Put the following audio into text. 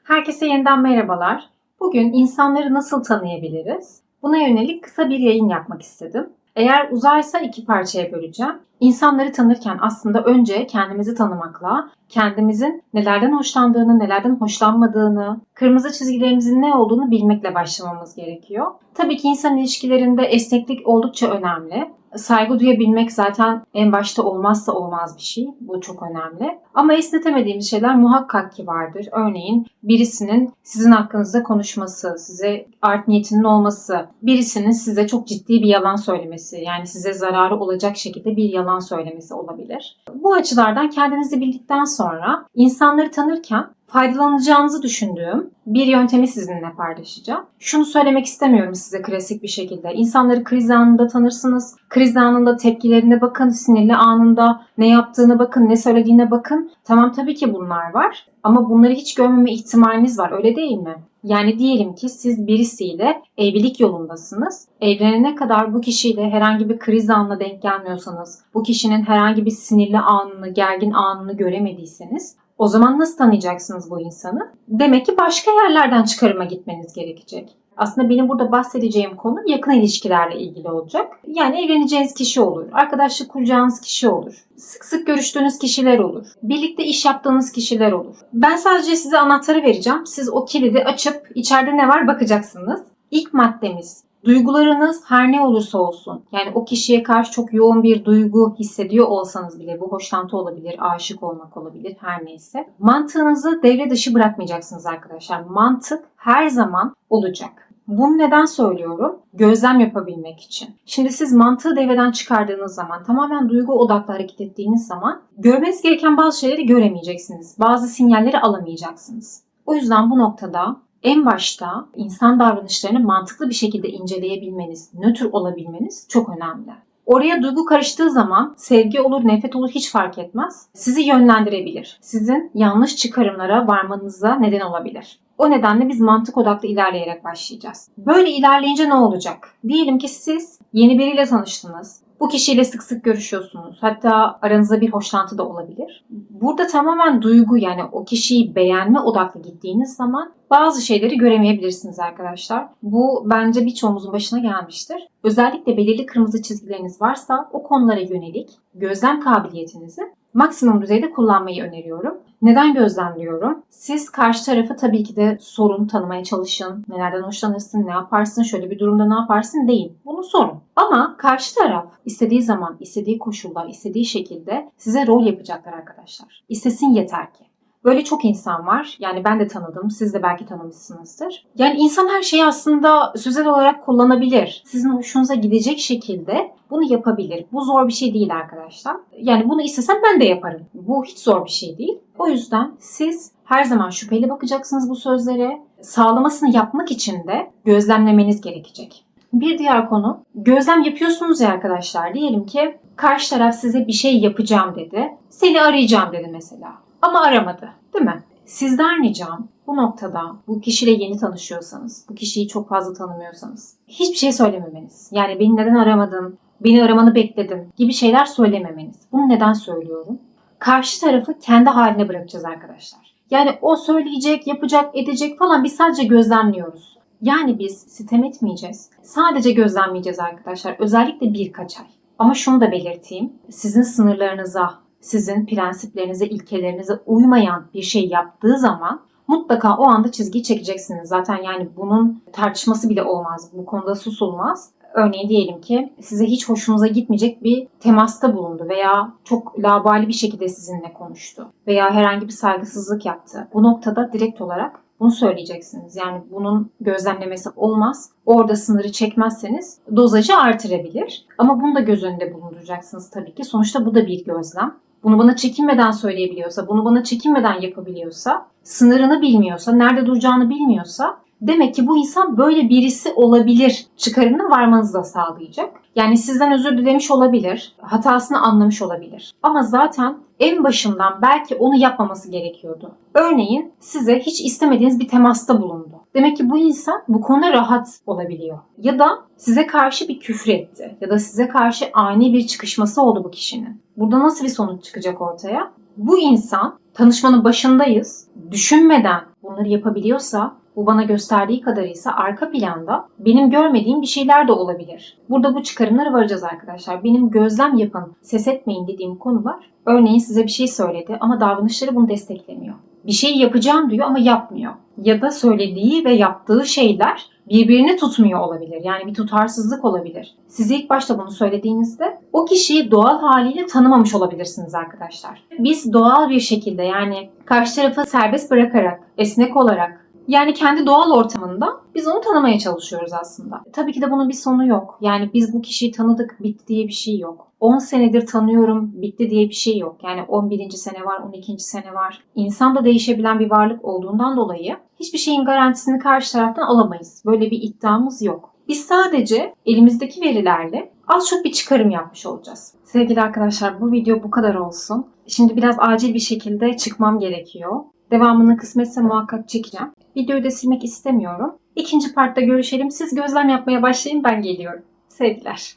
Herkese yeniden merhabalar. Bugün insanları nasıl tanıyabiliriz? Buna yönelik kısa bir yayın yapmak istedim. Eğer uzarsa iki parçaya böleceğim. İnsanları tanırken aslında önce kendimizi tanımakla, kendimizin nelerden hoşlandığını, nelerden hoşlanmadığını, kırmızı çizgilerimizin ne olduğunu bilmekle başlamamız gerekiyor. Tabii ki insan ilişkilerinde esneklik oldukça önemli. Saygı duyabilmek zaten en başta olmazsa olmaz bir şey. Bu çok önemli. Ama esnetemediğimiz şeyler muhakkak ki vardır. Örneğin birisinin sizin hakkınızda konuşması, size art niyetinin olması, birisinin size çok ciddi bir yalan söylemesi, yani size zararı olacak şekilde bir yalan söylemesi olabilir. Bu açılardan kendinizi bildikten sonra insanları tanırken faydalanacağınızı düşündüğüm bir yöntemi sizinle paylaşacağım. Şunu söylemek istemiyorum size klasik bir şekilde. İnsanları kriz anında tanırsınız. Kriz anında tepkilerine bakın, sinirli anında ne yaptığına bakın, ne söylediğine bakın. Tamam, tabii ki bunlar var. Ama bunları hiç görmeme ihtimaliniz var, öyle değil mi? Yani diyelim ki siz birisiyle evlilik yolundasınız. Evlenene kadar bu kişiyle herhangi bir kriz anına denk gelmiyorsanız, bu kişinin herhangi bir sinirli anını, gergin anını göremediyseniz, o zaman nasıl tanıyacaksınız bu insanı? Demek ki başka yerlerden çıkarıma gitmeniz gerekecek. Aslında benim burada bahsedeceğim konu yakın ilişkilerle ilgili olacak. Yani evleneceğiniz kişi olur, arkadaşlık kuracağınız kişi olur, sık sık görüştüğünüz kişiler olur, birlikte iş yaptığınız kişiler olur. Ben sadece size anahtarı vereceğim. Siz o kilidi açıp içeride ne var bakacaksınız. İlk maddemiz, duygularınız her ne olursa olsun, yani o kişiye karşı çok yoğun bir duygu hissediyor olsanız bile, bu hoşlantı olabilir, aşık olmak olabilir, her neyse. Mantığınızı devre dışı bırakmayacaksınız arkadaşlar. Mantık her zaman olacak. Bunu neden söylüyorum? Gözlem yapabilmek için. Şimdi siz mantığı devreden çıkardığınız zaman, tamamen duygu odaklı hareket ettiğiniz zaman görmeniz gereken bazı şeyleri göremeyeceksiniz. Bazı sinyalleri alamayacaksınız. O yüzden bu noktada en başta insan davranışlarını mantıklı bir şekilde inceleyebilmeniz, nötr olabilmeniz çok önemli. Oraya duygu karıştığı zaman sevgi olur, nefret olur hiç fark etmez. Sizi yönlendirebilir. Sizin yanlış çıkarımlara varmanıza neden olabilir. O nedenle biz mantık odaklı ilerleyerek başlayacağız. Böyle ilerleyince ne olacak? Diyelim ki siz yeni biriyle tanıştınız. Bu kişiyle sık sık görüşüyorsunuz. Hatta aranızda bir hoşlantı da olabilir. Burada tamamen duygu, yani o kişiyi beğenme odaklı gittiğiniz zaman bazı şeyleri göremeyebilirsiniz arkadaşlar. Bu bence birçoğumuzun başına gelmiştir. Özellikle belirli kırmızı çizgileriniz varsa o konulara yönelik gözlem kabiliyetinizi maksimum düzeyde kullanmayı öneriyorum. Neden gözlemliyorum? Siz karşı tarafı tabii ki de sorun, tanımaya çalışın. Nelerden hoşlanırsın, ne yaparsın, şöyle bir durumda ne yaparsın değil. Bunu sorun. Ama karşı taraf istediği zaman, istediği koşulda, istediği şekilde size rol yapacaklar arkadaşlar. İstesin yeter ki. Böyle çok insan var. Yani ben de tanıdım. Siz de belki tanımışsınızdır. Yani insan her şeyi aslında sözel olarak kullanabilir. Sizin hoşunuza gidecek şekilde bunu yapabilir. Bu zor bir şey değil arkadaşlar. Yani bunu istesem ben de yaparım. Bu hiç zor bir şey değil. O yüzden siz her zaman şüpheyle bakacaksınız bu sözlere. Sağlamasını yapmak için de gözlemlemeniz gerekecek. Bir diğer konu, gözlem yapıyorsunuz ya arkadaşlar. Diyelim ki karşı taraf size bir şey yapacağım dedi. Seni arayacağım dedi mesela. Ama aramadı, değil mi? Sizden ricam bu noktada, bu kişiyle yeni tanışıyorsanız, bu kişiyi çok fazla tanımıyorsanız hiçbir şey söylememeniz. Yani beni neden aramadın, beni aramanı bekledim gibi şeyler söylememeniz. Bunu neden söylüyorum? Karşı tarafı kendi haline bırakacağız arkadaşlar. Yani o söyleyecek, yapacak, edecek falan, biz sadece gözlemliyoruz. Yani biz sitem etmeyeceğiz. Sadece gözlemleyeceğiz arkadaşlar. Özellikle birkaç ay. Ama şunu da belirteyim. Sizin sınırlarınıza, sizin prensiplerinize, ilkelerinize uymayan bir şey yaptığı zaman mutlaka o anda çizgiyi çekeceksiniz. Zaten yani bunun tartışması bile olmaz. Bu konuda susulmaz. Örneğin diyelim ki size hiç hoşunuza gitmeyecek bir temasta bulundu veya çok laubali bir şekilde sizinle konuştu veya herhangi bir saygısızlık yaptı. Bu noktada direkt olarak bunu söyleyeceksiniz. Yani bunun gözlemlemesi olmaz. Orada sınırı çekmezseniz dozajı artırabilir. Ama bunu da göz önünde bulunduracaksınız tabii ki. Sonuçta bu da bir gözlem. Bunu bana çekinmeden söyleyebiliyorsa, bunu bana çekinmeden yapabiliyorsa, sınırını bilmiyorsa, nerede duracağını bilmiyorsa, demek ki bu insan böyle birisi olabilir çıkarımına varmanızı da sağlayacak. Yani sizden özür dilemiş olabilir, hatasını anlamış olabilir. Ama zaten en başından belki onu yapmaması gerekiyordu. Örneğin size hiç istemediğiniz bir temasta bulundu. Demek ki bu insan bu konuda rahat olabiliyor. Ya da size karşı bir küfür etti. Ya da size karşı ani bir çıkışması oldu bu kişinin. Burada nasıl bir sonuç çıkacak ortaya? Bu insan, tanışmanın başındayız, düşünmeden bunları yapabiliyorsa, bu bana gösterdiği kadarıysa arka planda benim görmediğim bir şeyler de olabilir. Burada bu çıkarımlara varacağız arkadaşlar. Benim gözlem yapın, ses etmeyin dediğim konu var. Örneğin size bir şey söyledi ama davranışları bunu desteklemiyor. Bir şey yapacağım diyor ama yapmıyor. Ya da söylediği ve yaptığı şeyler birbirini tutmuyor olabilir. Yani bir tutarsızlık olabilir. Size ilk başta bunu söylediğinizde o kişiyi doğal haliyle tanımamış olabilirsiniz arkadaşlar. Biz doğal bir şekilde, yani karşı tarafı serbest bırakarak, esnek olarak, yani kendi doğal ortamında biz onu tanımaya çalışıyoruz aslında. Tabii ki de bunun bir sonu yok. Yani biz bu kişiyi tanıdık, bitti diye bir şey yok. 10 senedir tanıyorum, bitti diye bir şey yok. Yani 11. sene var, 12. sene var. İnsan da değişebilen bir varlık olduğundan dolayı hiçbir şeyin garantisini karşı taraftan alamayız. Böyle bir iddiamız yok. Biz sadece elimizdeki verilerle az çok bir çıkarım yapmış olacağız. Sevgili arkadaşlar, bu video bu kadar olsun. Şimdi biraz acil bir şekilde çıkmam gerekiyor. Devamını kısmetse muhakkak çekeceğim. Videoyu da silmek istemiyorum. İkinci partta görüşelim. Siz gözlem yapmaya başlayın, ben geliyorum. Sevgiler.